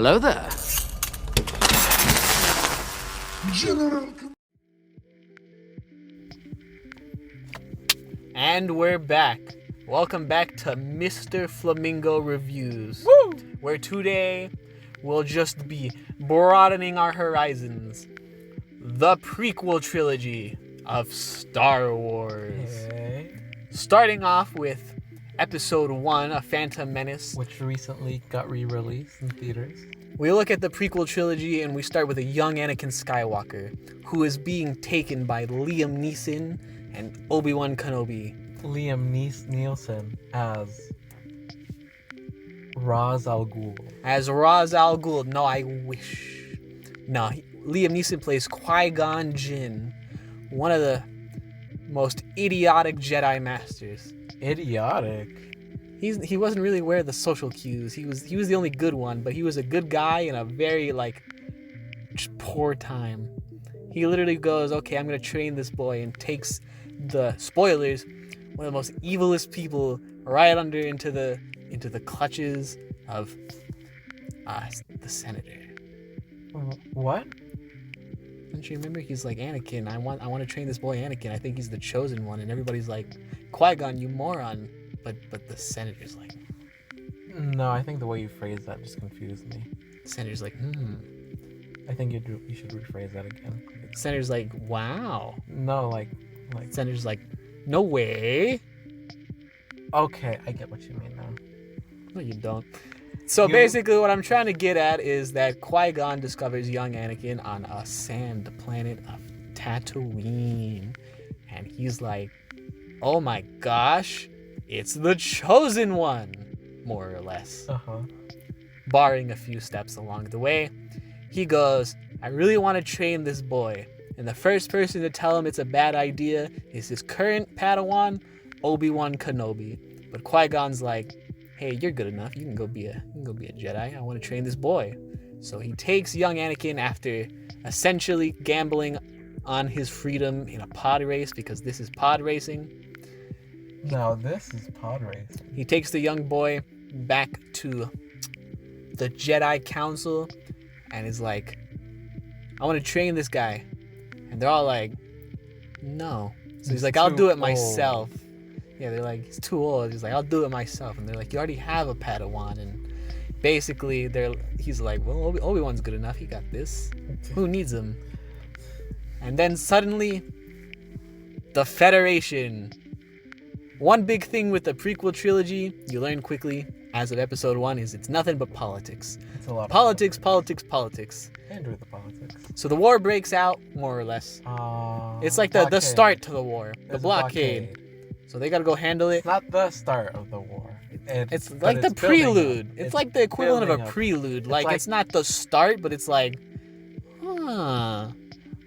Hello there. And we're back. Welcome back to Mr.Flamingo Reviews. Woo! Where today we'll just be broadening our horizons. The prequel trilogy of Star Wars. Hey. Starting off with Episode 1, A Phantom Menace. Which recently got re-released in theaters. We look at the prequel trilogy and we start with a young Anakin Skywalker who is being taken by Liam Neeson and Obi-Wan Kenobi. Liam Nielsen as Ra's al Ghul. As Ra's al Ghul. No, I wish. No, Liam Neeson plays Qui-Gon Jinn, one of the most idiotic Jedi Masters. Idiotic? He wasn't really aware of the social cues. He was the only good one, but he was a good guy in a very, just poor time. He literally goes, okay, I'm going to train this boy, and takes the, spoilers, one of the most evilest people right into the clutches of the senator. What? Don't you remember? He's like, Anakin, I want to train this boy Anakin. I think he's the chosen one. And everybody's like, Qui-Gon, you moron. But the senator's like... No, I think the way you phrased that just confused me. The senator's like, I think you should rephrase that again. The senator's like, wow. No, like... The senator's like, no way. Okay, I get what you mean now. No, you don't. So basically what I'm trying to get at is that Qui-Gon discovers young Anakin on a sand planet of Tatooine. And he's like, oh my gosh, it's the chosen one, more or less. Uh-huh. Barring a few steps along the way, he goes, I really want to train this boy. And the first person to tell him it's a bad idea is his current Padawan, Obi-Wan Kenobi. But Qui-Gon's like, hey, you're good enough. You can go be a Jedi. I want to train this boy. So he takes young Anakin after essentially gambling on his freedom in a pod race, because this is pod racing. Now this is pod racing. He takes the young boy back to the Jedi Council and is like, I want to train this guy. And they're all like, no. So he's like, I'll do it myself. Yeah, they're like, he's too old. He's like, I'll do it myself. And they're like, you already have a Padawan. And basically, he's like, well, Obi-Wan's good enough. He got this. Who needs him? And then suddenly, the Federation. One big thing with the prequel trilogy, you learn quickly as of episode 1, is it's nothing but politics. It's a lot of politics. I enjoy the politics. So the war breaks out, more or less. It's like the start to the war. The blockade. So they gotta go handle it. It's not the start of the war. It's like the prelude. It's like the equivalent of a prelude. Like, it's not the start, but it's like,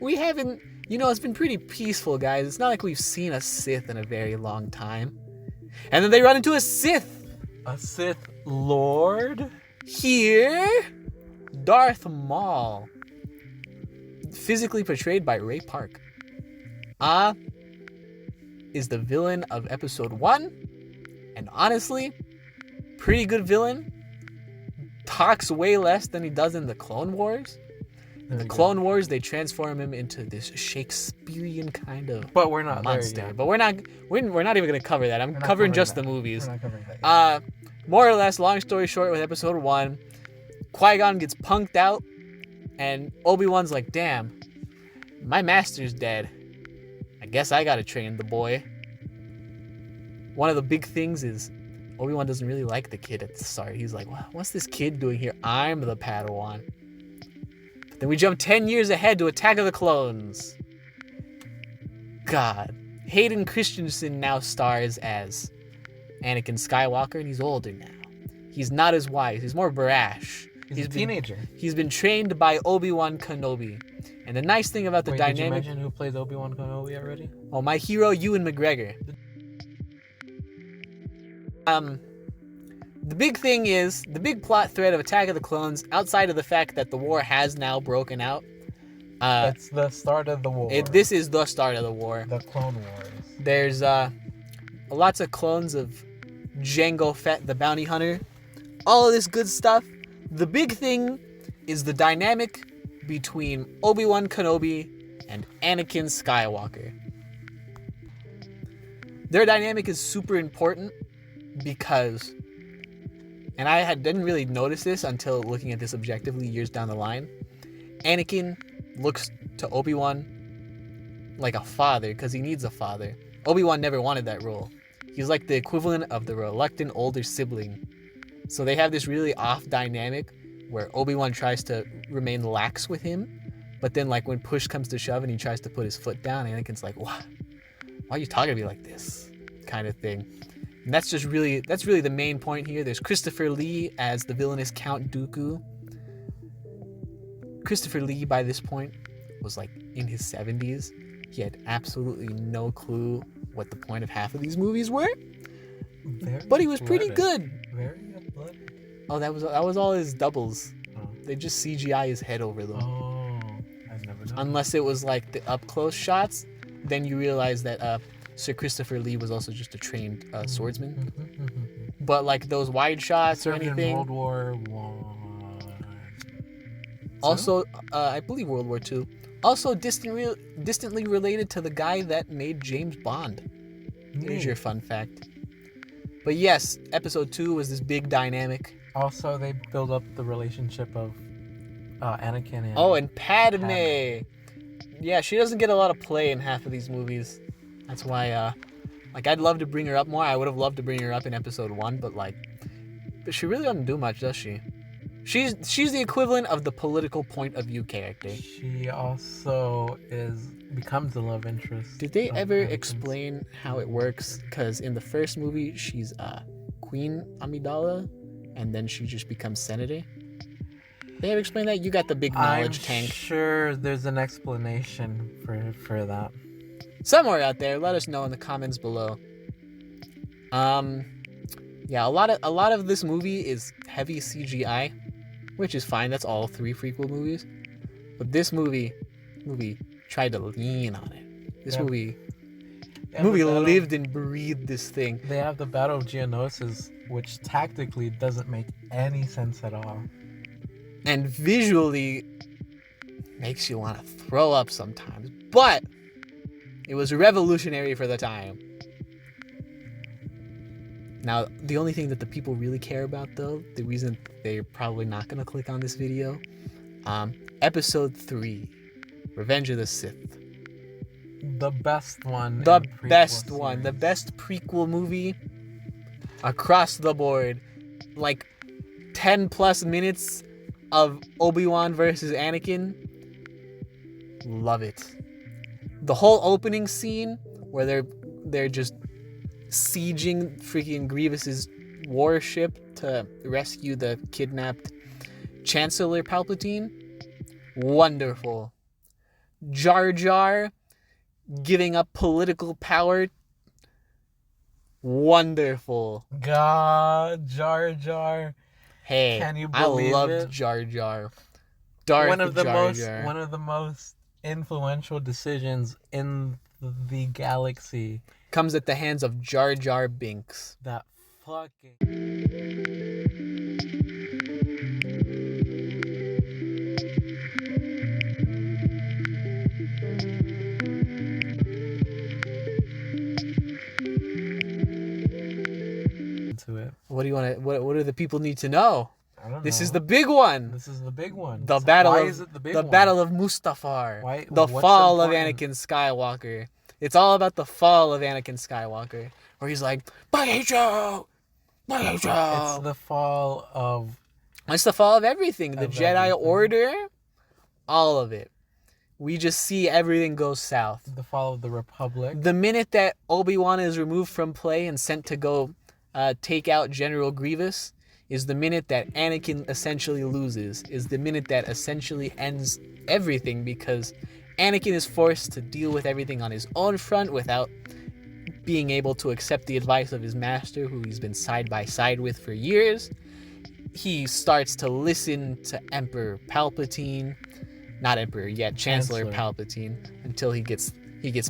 we haven't... it's been pretty peaceful, guys. It's not like we've seen a Sith in a very long time. And then they run into a Sith. A Sith Lord? Here, Darth Maul. Physically portrayed by Ray Park. Is the villain of episode 1. And honestly, pretty good villain. Talks way less than he does in the Clone Wars. In the Clone Wars, they transform him into this Shakespearean kind of but we're not monster. There yet. But we're not even going to cover that. I'm covering just the movies. We're not covering that yet. More or less, long story short, with episode 1, Qui-Gon gets punked out, and Obi-Wan's like, damn, my master's dead. I guess I gotta train the boy. One of the big things is Obi-Wan doesn't really like the kid at the start. He's like, what's this kid doing here? I'm the Padawan. Then we jump 10 years ahead to Attack of the Clones. God. Hayden Christensen now stars as Anakin Skywalker, and he's older now. He's not as wise. He's more brash. He's a teenager. He's been trained by Obi-Wan Kenobi. And the nice thing about the dynamic... Did you mention who plays Obi-Wan Kenobi already? Oh, my hero, Ewan McGregor. The big thing is, the big plot thread of Attack of the Clones, outside of the fact that the war has now broken out. It's the start of the war. This is the start of the war. The Clone Wars. There's lots of clones of Jango Fett, the bounty hunter. All of this good stuff. The big thing is the dynamic between Obi-Wan Kenobi and Anakin Skywalker. Their dynamic is super important because, and I didn't really notice this until looking at this objectively years down the line, Anakin looks to Obi-Wan like a father because he needs a father. Obi-Wan never wanted that role. He's like the equivalent of the reluctant older sibling. So they have this really off dynamic where Obi-Wan tries to remain lax with him, but then like when push comes to shove and he tries to put his foot down, Anakin's like, "What? Why are you talking to me like this?" kind of thing. And that's really the main point here. There's Christopher Lee as the villainous Count Dooku. Christopher Lee by this point was like in his 70s. He had absolutely no clue what the point of half of these movies were. But he was pretty good. Very athletic. Oh, that was all his doubles. Oh. They just CGI his head over them. Oh, I've never known. Unless it was like the up close shots, then you realize that Sir Christopher Lee was also just a trained swordsman. But like those wide shots or anything. In World War One. Also, I believe World War II. Also, distantly related to the guy that made James Bond. Here's your fun fact. But yes, episode 2 was this big dynamic. Also, they build up the relationship of Anakin and... Oh, and Padme. Yeah, she doesn't get a lot of play in half of these movies. That's why, I'd love to bring her up more. I would have loved to bring her up in episode 1, but she really doesn't do much, does she? She's the equivalent of the political point of view character. She also becomes the love interest. Did they ever Anakin's. explain how it works? Because in the first movie, she's Queen Amidala, and then she just becomes senator. They ever explain that? You got the big knowledge tank. I'm sure there's an explanation for that. Somewhere out there, let us know in the comments below. Yeah, a lot of this movie is heavy CGI, which is fine. That's all 3 prequel movies. But this movie tried to lean on it. This movie lived and breathed this thing. They have the Battle of Geonosis, which tactically doesn't make any sense at all. And visually makes you want to throw up sometimes. But it was revolutionary for the time. Now, the only thing that the people really care about, though, the reason they're probably not going to click on this video, episode 3, Revenge of the Sith. The best one. The best one. The best prequel movie across the board. Like 10 plus minutes of Obi-Wan versus Anakin. Love it. The whole opening scene where they're just sieging freaking Grievous's warship to rescue the kidnapped Chancellor Palpatine. Wonderful. Jar Jar giving up political power. Wonderful. God, Jar Jar. Hey, can you believe I loved it? Jar Jar. Darth One of the Jar Jar. one of the most influential decisions in the galaxy. Comes at the hands of Jar Jar Binks. That fucking... to it. What do you want to? What do the people need to know? I don't This know. is the big one. This is the big one. The So battle why of is it the big the one? battle of Mustafar. Why- The what's fall of important? Anakin Skywalker. It's all about the fall of Anakin Skywalker, where he's like, "Baijo, It's Baijo." the fall of... It's the fall of everything. The Of Jedi everything. Order, all of it. We just see everything go south. The fall of the Republic. The minute that Obi-Wan is removed from play and sent to go take out General Grievous is the minute that Anakin essentially loses, is the minute that essentially ends everything, because Anakin is forced to deal with everything on his own front without being able to accept the advice of his master, who he's been side by side with for years. He starts to listen to Emperor Palpatine, not Emperor yet, Chancellor Palpatine, until he gets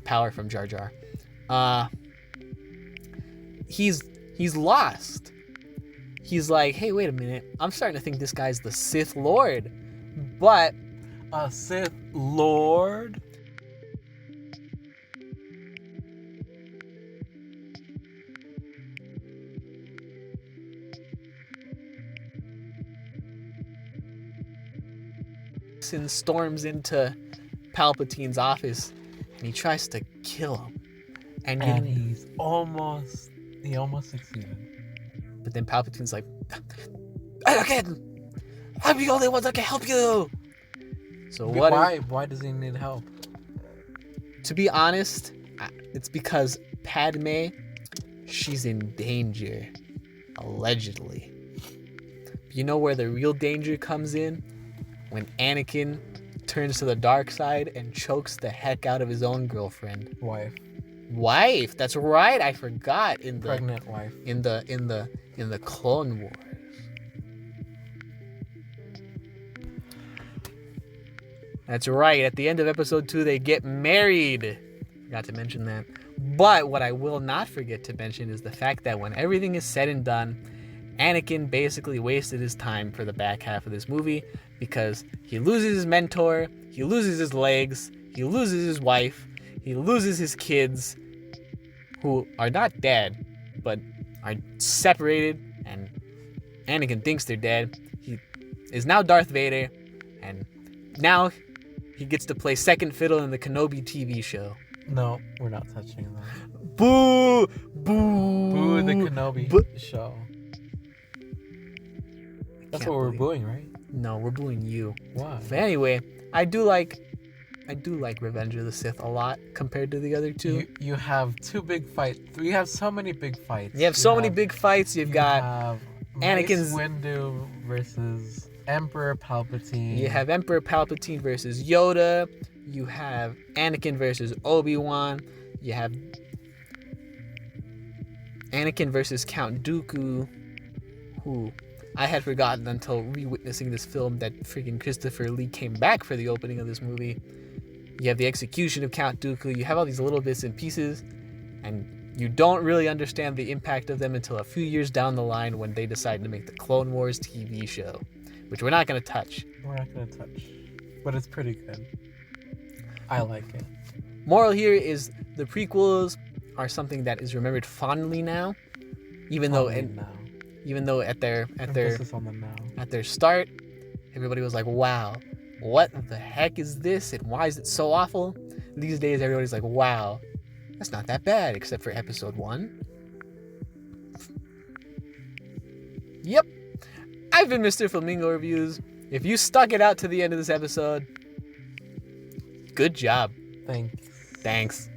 power from Jar Jar. He's lost. He's like, hey, wait a minute. I'm starting to think this guy's the Sith Lord. But A Sith Lord? Sin storms into Palpatine's office and he tries to kill him. And He almost succeeded. but then Palpatine's like, Anakin, I'm the only one that can help you. So Why does he need help? To be honest, it's because Padme, she's in danger, allegedly. You know where the real danger comes in? When Anakin turns to the dark side and chokes the heck out of his own girlfriend. Wife. That's right. I forgot. Pregnant wife. In the Clone Wars. That's right. At the end of episode 2, they get married. Forgot to mention that. But what I will not forget to mention is the fact that when everything is said and done, Anakin basically wasted his time for the back half of this movie because he loses his mentor, he loses his legs, he loses his wife, he loses his kids, who are not dead, but are separated, and Anakin thinks they're dead. He is now Darth Vader, and now he gets to play second fiddle in the Kenobi TV show. No, we're not touching that. Boo! Boo! Boo the Kenobi show. That's what we're booing, right? No, we're booing you. Why? But anyway, I do like Revenge of the Sith a lot compared to the other two. You have two big fights. You have so many big fights. You have so many big fights. You've got Anakin's Windu versus Emperor Palpatine. You have Emperor Palpatine versus Yoda. You have Anakin versus Obi-Wan. You have Anakin versus Count Dooku, who I had forgotten until re-witnessing this film that freaking Christopher Lee came back for the opening of this movie. You have the execution of Count Dooku. You have all these little bits and pieces, and you don't really understand the impact of them until a few years down the line when they decide to make the Clone Wars TV show, which we're not going to touch. We're not going to touch, but it's pretty good. I like it. Moral here is the prequels are something that is remembered fondly now, even though at their start, everybody was like, "Wow, what the heck is this? And why is it so awful?" These days, everybody's like, "Wow, that's not that bad, except for episode 1." Yep, I've been Mr. Flamingo Reviews. If you stuck it out to the end of this episode, good job. Thanks. Thanks.